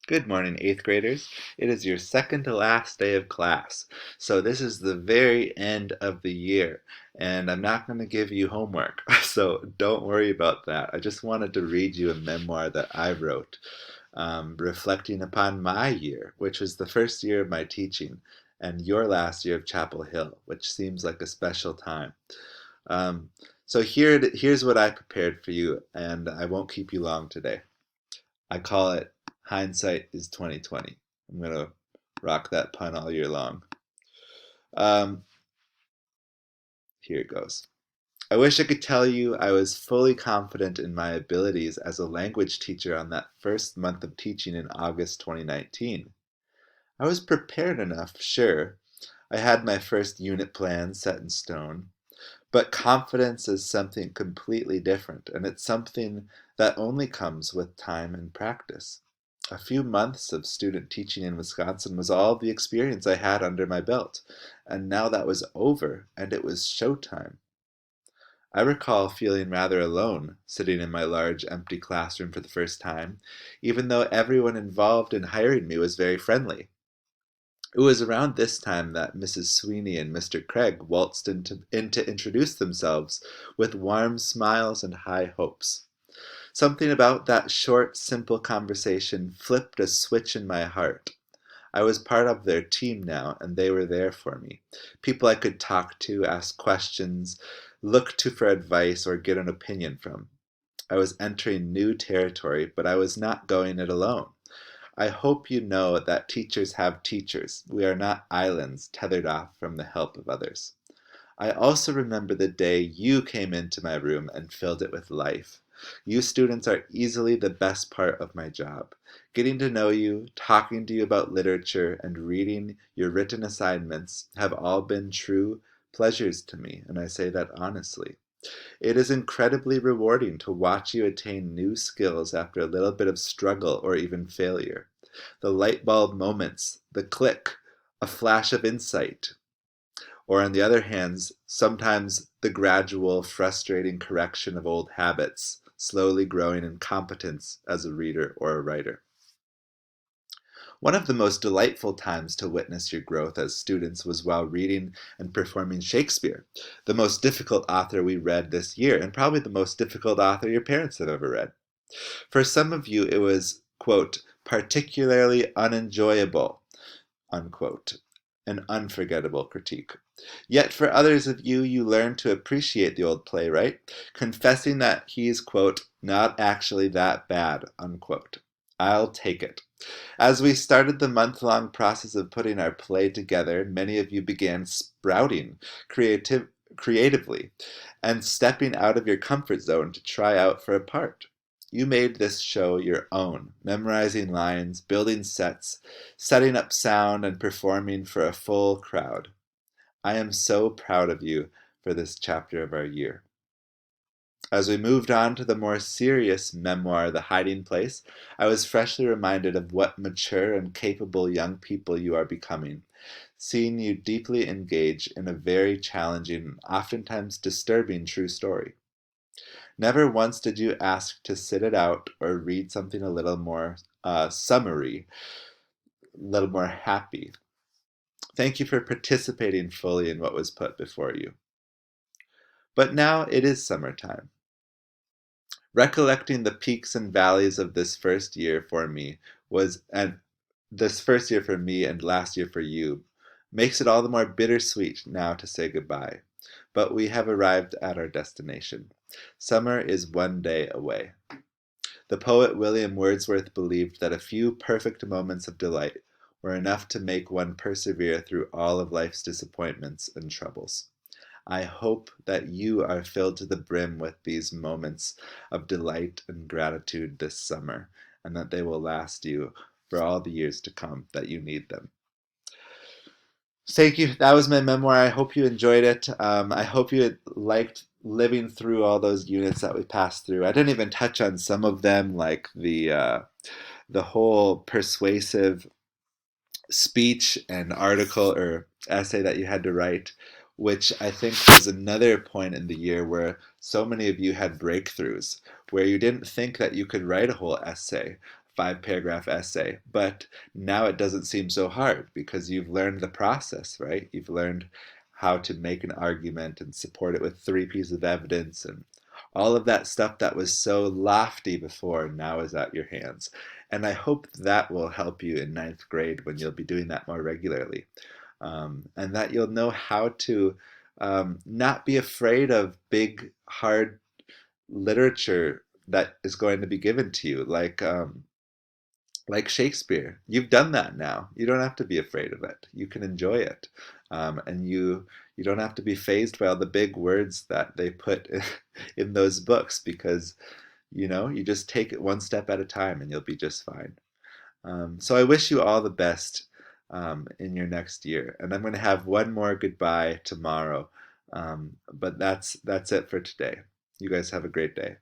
Good morning, 8th graders. It is your second to last day of class. So this is the very end of the year, and I'm not going to give you homework. So don't worry about that. I just wanted to read you a memoir that I wrote, reflecting upon my year, which was the first year of my teaching, and your last year of Chapel Hill, which seems like a special time. Um, here's what I prepared for you, and I won't keep you long today. I call it hindsight is 2020. I'm gonna rock that pun all year long. Um, Here it goes. I wish I could tell you I was fully confident in my abilities as a language teacher on that first month of teaching in August 2019. I was prepared enough, sure. I had my first unit plan set in stone. But confidence is something completely different, and it's something that only comes with time and practice. A few months of student teaching in Wisconsin was all the experience I had under my belt, and now that was over, and it was showtime. I recall feeling rather alone, sitting in my large empty classroom for the first time, even though everyone involved in hiring me was very friendly. It was around this time that Mrs. Sweeney and Mr. Craig waltzed in to introduce themselves with warm smiles and high hopes. Something about that short, simple conversation flipped a switch in my heart. I was part of their team now, and they were there for me. People I could talk to, ask questions, look to for advice, or get an opinion from. I was entering new territory, but I was not going it alone. I hope you know that teachers have teachers. We are not islands tethered off from the help of others. I also remember the day you came into my room and filled it with life. You students are easily the best part of my job. Getting to know you, talking to you about literature, and reading your written assignments have all been true pleasures to me, and I say that honestly. It is incredibly rewarding to watch you attain new skills after a little bit of struggle or even failure. The light bulb moments, the click, a flash of insight, or on the other hand, sometimes the gradual, frustrating correction of old habits, slowly growing in competence as a reader or a writer. One of the most delightful times to witness your growth as students was while reading and performing Shakespeare, the most difficult author we read this year, and probably the most difficult author your parents have ever read. For some of you, it was, quote, particularly unenjoyable, unquote, an unforgettable critique. Yet for others of you, you learned to appreciate the old playwright, confessing that he's, quote, not actually that bad, unquote. I'll take it. As we started the month-long process of putting our play together, many of you began sprouting creatively and stepping out of your comfort zone to try out for a part. You made this show your own, memorizing lines, building sets, setting up sound, and performing for a full crowd. I am so proud of you for this chapter of our year. As we moved on to the more serious memoir, The Hiding Place, I was freshly reminded of what mature and capable young people you are becoming, seeing you deeply engage in a very challenging, oftentimes disturbing true story. Never once did you ask to sit it out or read something a little more summary, a little more happy. Thank you for participating fully in what was put before you. But now it is summertime. Recollecting the peaks and valleys of this first year for me was, and this first year for me and last year for you, makes it all the more bittersweet now to say goodbye. But we have arrived at our destination. Summer is one day away. The poet William Wordsworth believed that a few perfect moments of delight were enough to make one persevere through all of life's disappointments and troubles. I hope that you are filled to the brim with these moments of delight and gratitude this summer, and that they will last you for all the years to come that you need them. Thank you. That was my memoir. I hope you enjoyed it. I hope you liked living through all those units that we passed through. I didn't even touch on some of them, like the whole persuasive speech and article or essay that you had to write, which I think was another point in the year where so many of you had breakthroughs, where you didn't think that you could write a whole essay 5 paragraph essay, but now it doesn't seem so hard because you've learned the process, right? You've learned how to make an argument and support it with 3 pieces of evidence, and all of that stuff that was so lofty before now is at your hands. And I hope that will help you in ninth grade when you'll be doing that more regularly, and that you'll know how to not be afraid of big, hard literature that is going to be given to you, like Shakespeare. You've done that now. You don't have to be afraid of it. You can enjoy it, and you don't have to be fazed by all the big words that they put in those books because you just take it one step at a time, and you'll be just fine. So I wish you all the best in your next year. And I'm going to have one more goodbye tomorrow, but that's it for today. You guys have a great day.